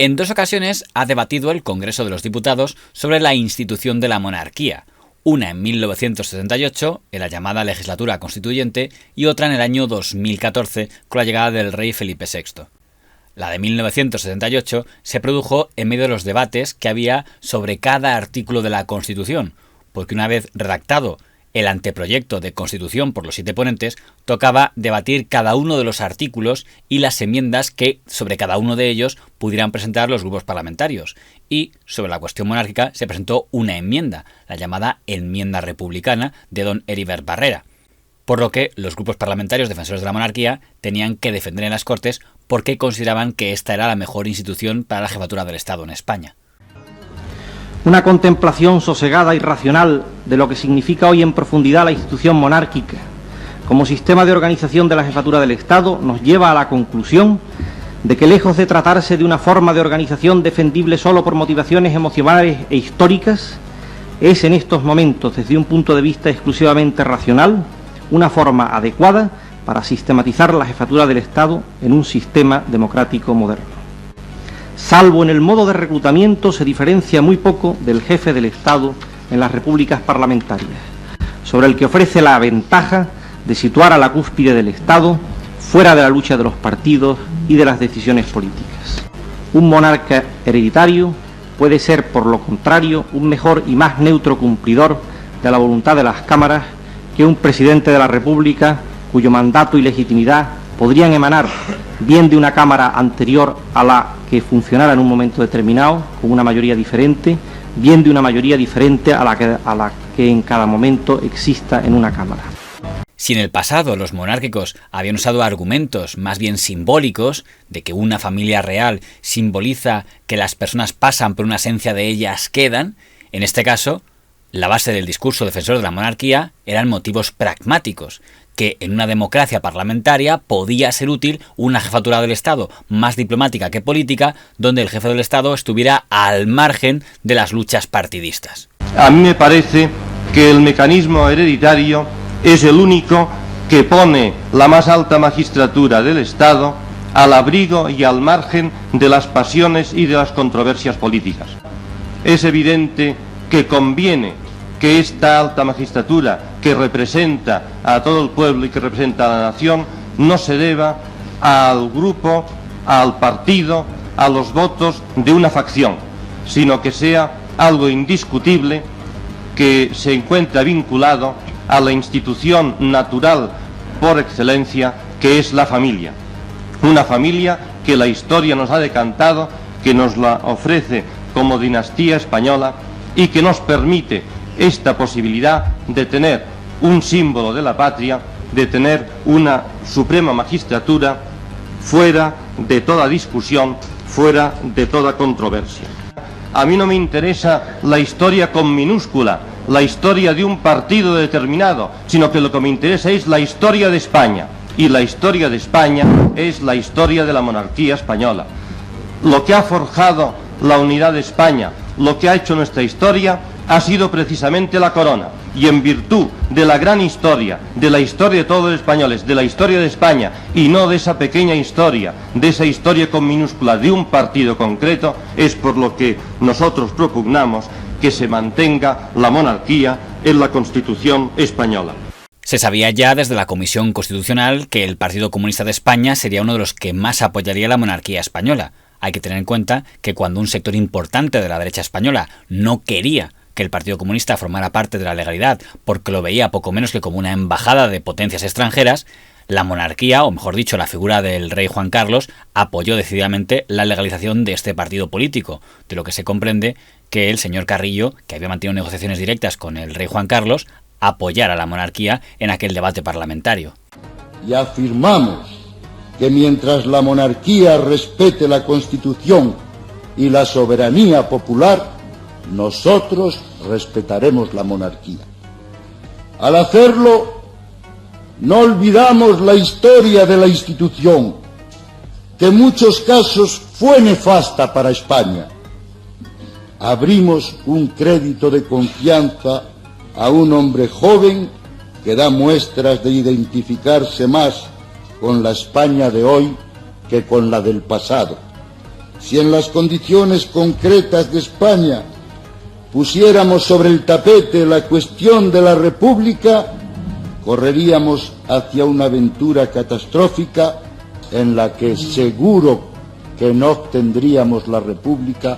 En 2 ocasiones ha debatido el Congreso de los Diputados sobre la institución de la monarquía, una en 1978, en la llamada legislatura constituyente, y otra en el año 2014, con la llegada del rey Felipe VI. La de 1978 se produjo en medio de los debates que había sobre cada artículo de la Constitución, porque una vez redactado el anteproyecto de Constitución por los 7 ponentes, tocaba debatir cada uno de los artículos y las enmiendas que sobre cada uno de ellos pudieran presentar los grupos parlamentarios. Y sobre la cuestión monárquica se presentó una enmienda, la llamada enmienda republicana de don Heribert Barrera, por lo que los grupos parlamentarios defensores de la monarquía tenían que defender en las Cortes porque consideraban que esta era la mejor institución para la jefatura del Estado en España. Una contemplación sosegada y racional de lo que significa hoy en profundidad la institución monárquica como sistema de organización de la jefatura del Estado nos lleva a la conclusión de que, lejos de tratarse de una forma de organización defendible solo por motivaciones emocionales e históricas, es en estos momentos, desde un punto de vista exclusivamente racional, una forma adecuada para sistematizar la jefatura del Estado en un sistema democrático moderno. Salvo en el modo de reclutamiento, se diferencia muy poco del jefe del Estado en las repúblicas parlamentarias, sobre el que ofrece la ventaja de situar a la cúspide del Estado fuera de la lucha de los partidos y de las decisiones políticas. Un monarca hereditario puede ser, por lo contrario, un mejor y más neutro cumplidor de la voluntad de las cámaras que un presidente de la República cuyo mandato y legitimidad podrían emanar bien de una Cámara anterior a la que funcionara en un momento determinado, con una mayoría diferente, bien de una mayoría diferente a la que en cada momento exista en una Cámara. Si en el pasado los monárquicos habían usado argumentos más bien simbólicos, de que una familia real simboliza que las personas pasan pero una esencia de ellas quedan, en este caso, la base del discurso defensor de la monarquía eran motivos pragmáticos, que en una democracia parlamentaria podía ser útil una jefatura del Estado más diplomática que política, donde el jefe del Estado estuviera al margen de las luchas partidistas. A mí me parece que el mecanismo hereditario es el único que pone la más alta magistratura del Estado al abrigo y al margen de las pasiones y de las controversias políticas. Es evidente que conviene que esta alta magistratura, que representa a todo el pueblo y que representa a la nación, no se deba al grupo, al partido, a los votos de una facción, sino que sea algo indiscutible que se encuentra vinculado a la institución natural por excelencia, que es la familia. Una familia que la historia nos ha decantado, que nos la ofrece como dinastía española y que nos permite esta posibilidad de tener un símbolo de la patria, de tener una suprema magistratura fuera de toda discusión, fuera de toda controversia. A mí no me interesa la historia con minúscula, la historia de un partido determinado, sino que lo que me interesa es la historia de España, y la historia de España es la historia de la monarquía española. Lo que ha forjado la unidad de España, lo que ha hecho nuestra historia, ha sido precisamente la corona, y en virtud de la gran historia, de la historia de todos los españoles, de la historia de España, y no de esa pequeña historia, de esa historia con minúscula de un partido concreto, es por lo que nosotros propugnamos que se mantenga la monarquía en la Constitución española. Se sabía ya desde la Comisión Constitucional que el Partido Comunista de España sería uno de los que más apoyaría la monarquía española. Hay que tener en cuenta que cuando un sector importante de la derecha española no quería que el Partido Comunista formara parte de la legalidad porque lo veía poco menos que como una embajada de potencias extranjeras, la monarquía, o mejor dicho, la figura del rey Juan Carlos, apoyó decididamente la legalización de este partido político, de lo que se comprende que el señor Carrillo, que había mantenido negociaciones directas con el rey Juan Carlos, apoyara a la monarquía en aquel debate parlamentario. Y afirmamos que mientras la monarquía respete la Constitución y la soberanía popular, nosotros respetaremos la monarquía. Al hacerlo, no olvidamos la historia de la institución, que en muchos casos fue nefasta para España. Abrimos un crédito de confianza a un hombre joven que da muestras de identificarse más con la España de hoy que con la del pasado. Si en las condiciones concretas de España pusiéramos sobre el tapete la cuestión de la República, correríamos hacia una aventura catastrófica en la que seguro que no obtendríamos la República,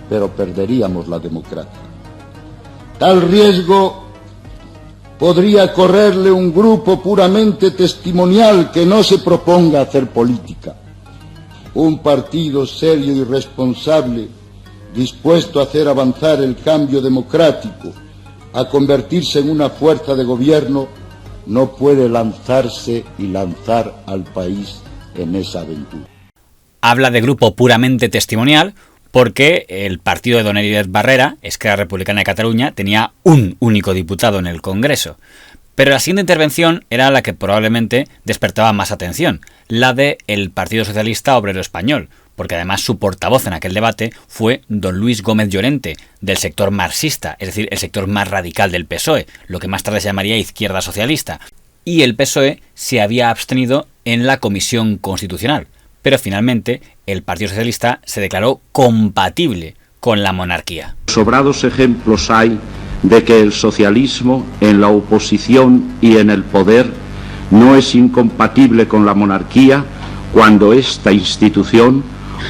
pero perderíamos la democracia. Tal riesgo podría correrle un grupo puramente testimonial que no se proponga hacer política. Un partido serio y responsable, dispuesto a hacer avanzar el cambio democrático, a convertirse en una fuerza de gobierno, no puede lanzarse y lanzar al país en esa aventura. Habla de grupo puramente testimonial porque el partido de don Heribert Barrera, Esquerra Republicana de Cataluña, tenía un único diputado en el Congreso. Pero la siguiente intervención era la que probablemente despertaba más atención, la del Partido Socialista Obrero Español, porque además su portavoz en aquel debate fue don Luis Gómez Llorente, del sector marxista, es decir, el sector más radical del PSOE, lo que más tarde se llamaría Izquierda Socialista. Y el PSOE se había abstenido en la Comisión Constitucional, pero finalmente el Partido Socialista se declaró compatible con la monarquía. Sobrados ejemplos hay de que el socialismo en la oposición y en el poder no es incompatible con la monarquía cuando esta institución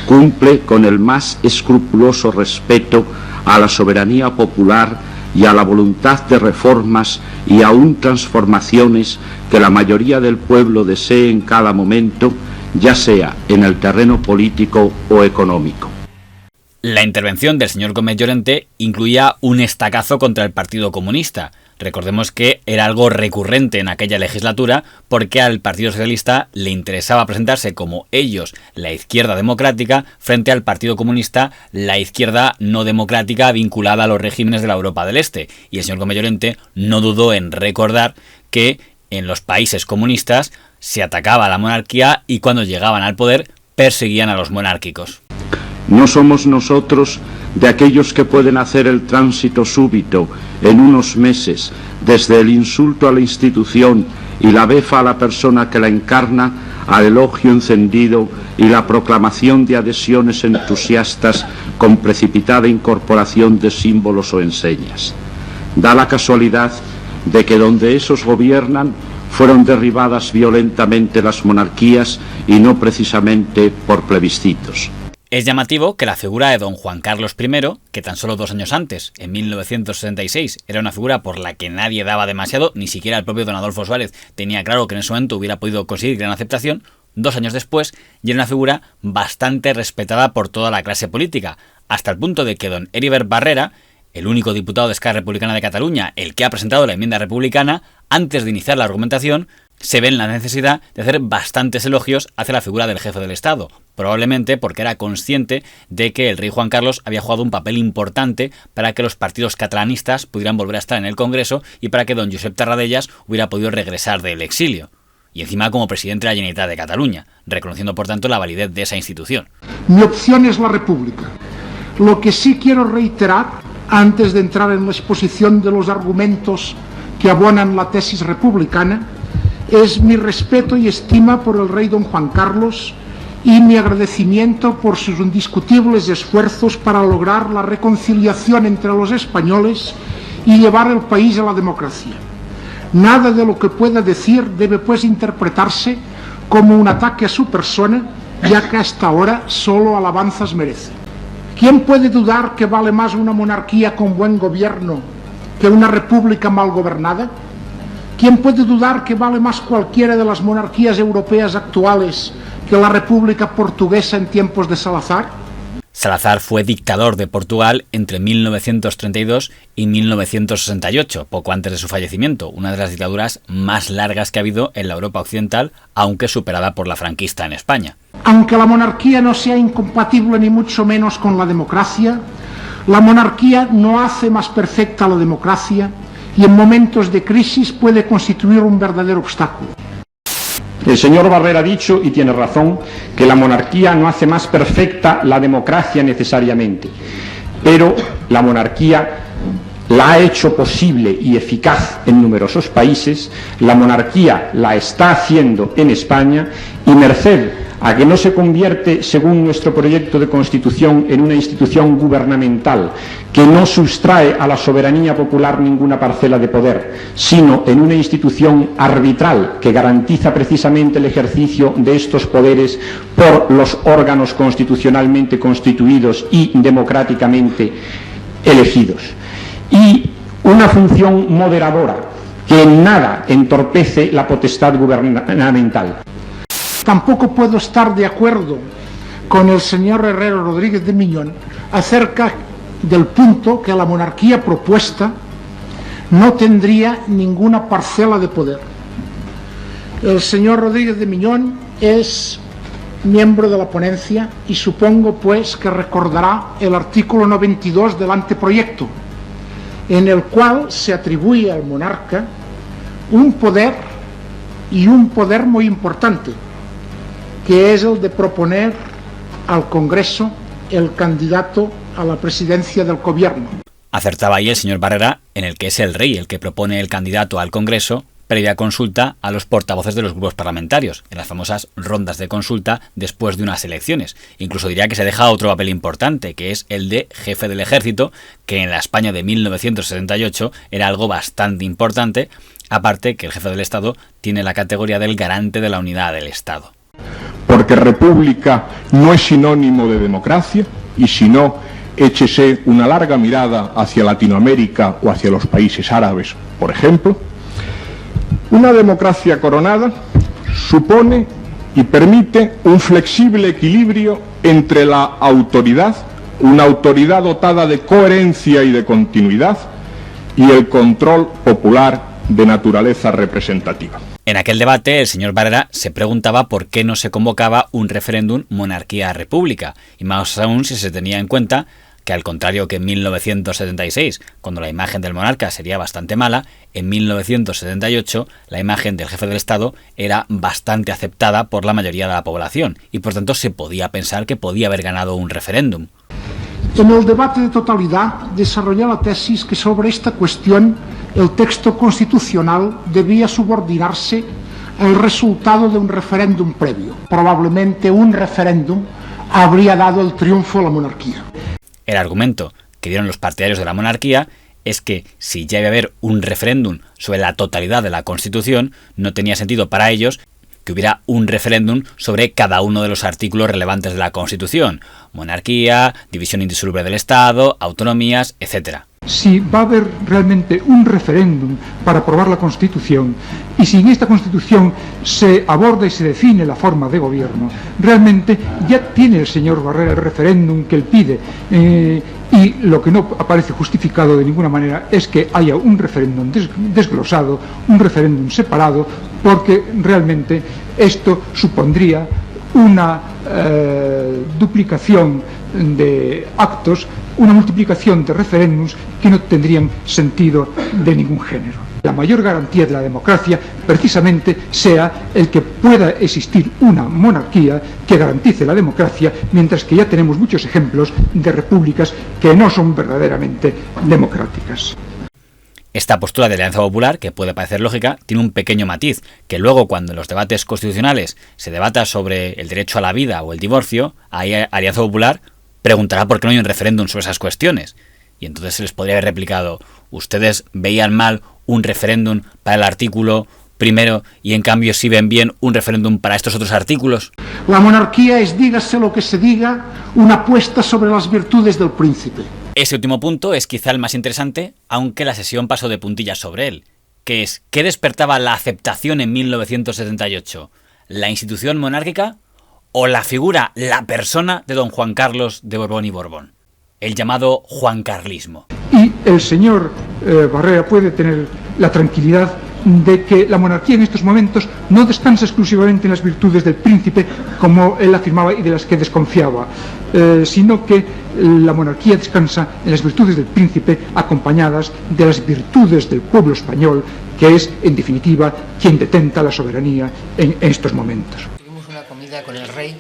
cumple con el más escrupuloso respeto a la soberanía popular y a la voluntad de reformas y aún transformaciones que la mayoría del pueblo desee en cada momento, ya sea en el terreno político o económico. La intervención del señor Gómez Llorente incluía un estacazo contra el Partido Comunista. Recordemos que era algo recurrente en aquella legislatura porque al Partido Socialista le interesaba presentarse como ellos, la izquierda democrática, frente al Partido Comunista, la izquierda no democrática vinculada a los regímenes de la Europa del Este. Y el señor Gómez Llorente no dudó en recordar que en los países comunistas se atacaba a la monarquía y cuando llegaban al poder perseguían a los monárquicos. No somos nosotros de aquellos que pueden hacer el tránsito súbito en unos meses desde el insulto a la institución y la befa a la persona que la encarna al elogio encendido y la proclamación de adhesiones entusiastas con precipitada incorporación de símbolos o enseñas. Da la casualidad de que donde esos gobiernan fueron derribadas violentamente las monarquías y no precisamente por plebiscitos. Es llamativo que la figura de don Juan Carlos I, que tan solo 2 años antes, en 1966, era una figura por la que nadie daba demasiado, ni siquiera el propio don Adolfo Suárez tenía claro que en ese momento hubiera podido conseguir gran aceptación, 2 años después ya era una figura bastante respetada por toda la clase política, hasta el punto de que don Heribert Barrera, el único diputado de Esquerra Republicana de Cataluña, el que ha presentado la enmienda republicana, antes de iniciar la argumentación, se ve en la necesidad de hacer bastantes elogios hacia la figura del jefe del Estado, probablemente porque era consciente de que el rey Juan Carlos había jugado un papel importante para que los partidos catalanistas pudieran volver a estar en el Congreso y para que don Josep Tarradellas hubiera podido regresar del exilio. Y encima como presidente de la Generalitat de Cataluña, reconociendo por tanto la validez de esa institución. Mi opción es la República. Lo que sí quiero reiterar, antes de entrar en la exposición de los argumentos que abonan la tesis republicana, es mi respeto y estima por el rey don Juan Carlos y mi agradecimiento por sus indiscutibles esfuerzos para lograr la reconciliación entre los españoles y llevar el país a la democracia. Nada de lo que pueda decir debe pues interpretarse como un ataque a su persona, ya que hasta ahora solo alabanzas merece. ¿Quién puede dudar que vale más una monarquía con buen gobierno que una república mal gobernada? ¿Quién puede dudar que vale más cualquiera de las monarquías europeas actuales que la República Portuguesa en tiempos de Salazar? Salazar fue dictador de Portugal entre 1932 y 1968, poco antes de su fallecimiento, una de las dictaduras más largas que ha habido en la Europa occidental, aunque superada por la franquista en España. Aunque la monarquía no sea incompatible ni mucho menos con la democracia, la monarquía no hace más perfecta la democracia y en momentos de crisis puede constituir un verdadero obstáculo. El señor Barrera ha dicho, y tiene razón, que la monarquía no hace más perfecta la democracia necesariamente, pero la monarquía la ha hecho posible y eficaz en numerosos países, la monarquía la está haciendo en España y merced a que no se convierte, según nuestro proyecto de Constitución, en una institución gubernamental que no sustrae a la soberanía popular ninguna parcela de poder, sino en una institución arbitral que garantiza precisamente el ejercicio de estos poderes por los órganos constitucionalmente constituidos y democráticamente elegidos. Y una función moderadora que en nada entorpece la potestad gubernamental. Tampoco puedo estar de acuerdo con el señor Herrero Rodríguez de Miñón acerca del punto que la monarquía propuesta no tendría ninguna parcela de poder. El señor Rodríguez de Miñón es miembro de la ponencia y supongo pues que recordará el artículo 92 del anteproyecto, en el cual se atribuye al monarca un poder muy importante, que es el de proponer al Congreso el candidato a la presidencia del gobierno. Acertaba ahí el señor Barrera en el que es el rey el que propone el candidato al Congreso previa consulta a los portavoces de los grupos parlamentarios, en las famosas rondas de consulta después de unas elecciones. Incluso diría que se deja otro papel importante, que es el de jefe del ejército, que en la España de 1978 era algo bastante importante, aparte que el jefe del Estado tiene la categoría del garante de la unidad del Estado. Porque república no es sinónimo de democracia, y si no, échese una larga mirada hacia Latinoamérica o hacia los países árabes, por ejemplo. Una democracia coronada supone y permite un flexible equilibrio entre la autoridad, una autoridad dotada de coherencia y de continuidad, y el control popular de naturaleza representativa. En aquel debate, el señor Barrera se preguntaba por qué no se convocaba un referéndum monarquía-república, y más aún si se tenía en cuenta que, al contrario que en 1976, cuando la imagen del monarca sería bastante mala, en 1978 la imagen del jefe del Estado era bastante aceptada por la mayoría de la población, y por tanto se podía pensar que podía haber ganado un referéndum. En el debate de totalidad desarrollé la tesis que sobre esta cuestión el texto constitucional debía subordinarse al resultado de un referéndum previo. Probablemente un referéndum habría dado el triunfo a la monarquía. El argumento que dieron los partidarios de la monarquía es que si ya iba a haber un referéndum sobre la totalidad de la Constitución, no tenía sentido para ellos que hubiera un referéndum sobre cada uno de los artículos relevantes de la Constitución: monarquía, división indisoluble del Estado, autonomías, etc. Si va a haber realmente un referéndum para aprobar la Constitución, y si en esta Constitución se aborda y se define la forma de gobierno, realmente ya tiene el señor Barrera el referéndum que él pide, y lo que no aparece justificado de ninguna manera es que haya un referéndum desglosado, un referéndum separado, porque realmente esto supondría una duplicación de actos, una multiplicación de referéndums que no tendrían sentido de ningún género. La mayor garantía de la democracia precisamente sea el que pueda existir una monarquía que garantice la democracia, mientras que ya tenemos muchos ejemplos de repúblicas que no son verdaderamente democráticas. Esta postura de Alianza Popular, que puede parecer lógica, tiene un pequeño matiz, que luego cuando en los debates constitucionales se debata sobre el derecho a la vida o el divorcio, ahí Alianza Popular preguntará por qué no hay un referéndum sobre esas cuestiones. Y entonces se les podría haber replicado: ustedes veían mal un referéndum para el artículo primero y en cambio sí ven bien un referéndum para estos otros artículos. La monarquía es, dígase lo que se diga, una apuesta sobre las virtudes del príncipe. Ese último punto es quizá el más interesante, aunque la sesión pasó de puntillas sobre él, que es: ¿qué despertaba la aceptación en 1978? ¿La institución monárquica o la figura, la persona de don Juan Carlos de Borbón y Borbón? El llamado juancarlismo. Y el señor Barrera puede tener la tranquilidad de que la monarquía en estos momentos no descansa exclusivamente en las virtudes del príncipe, como él afirmaba y de las que desconfiaba, sino que la monarquía descansa en las virtudes del príncipe, acompañadas de las virtudes del pueblo español, que es, en definitiva, quien detenta la soberanía en estos momentos. Tuvimos una comida con el rey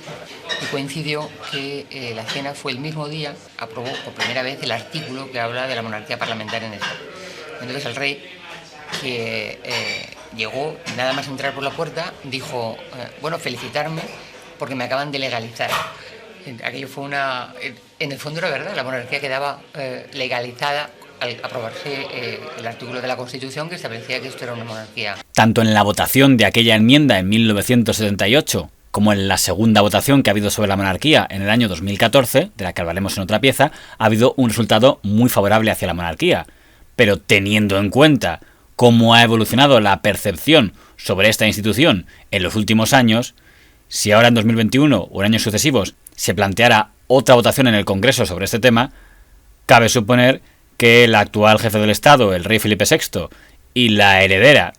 y coincidió que la cena fue el mismo día, aprobó por primera vez el artículo que habla de la monarquía parlamentaria en España. Entonces el rey, que llegó, nada más entrar por la puerta, dijo, bueno, felicitarme porque me acaban de legalizar. Aquello fue en el fondo era verdad, la monarquía quedaba legalizada al aprobarse el artículo de la Constitución que establecía que esto era una monarquía. Tanto en la votación de aquella enmienda en 1978, como en la segunda votación que ha habido sobre la monarquía en el año 2014, de la que hablaremos en otra pieza, ha habido un resultado muy favorable hacia la monarquía. Pero teniendo en cuenta cómo ha evolucionado la percepción sobre esta institución en los últimos años, si ahora en 2021 o en años sucesivos se planteara otra votación en el Congreso sobre este tema, cabe suponer que el actual jefe del Estado, el rey Felipe VI, y la heredera,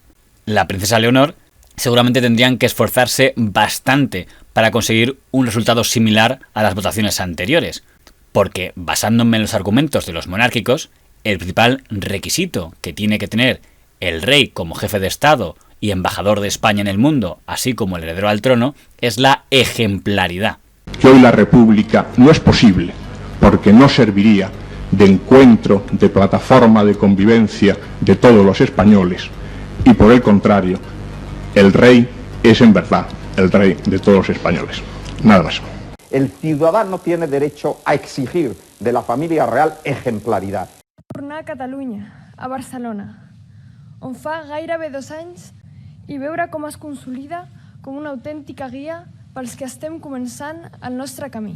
la princesa Leonor, seguramente tendrían que esforzarse bastante para conseguir un resultado similar a las votaciones anteriores, porque, basándome en los argumentos de los monárquicos, el principal requisito que tiene que tener el rey como jefe de Estado y embajador de España en el mundo, así como el heredero al trono, es la ejemplaridad. Que hoy la República no es posible, porque no serviría de encuentro, de plataforma de convivencia de todos los españoles, y por el contrario, el rey es en verdad el rey de todos los españoles. Nada más. El ciudadano tiene derecho a exigir de la familia real ejemplaridad. Tornar a Catalunya, a Barcelona, on fa gairebé 2 anys, i veure com es consolida com una autèntica guia pels que estem començant el nostre camí.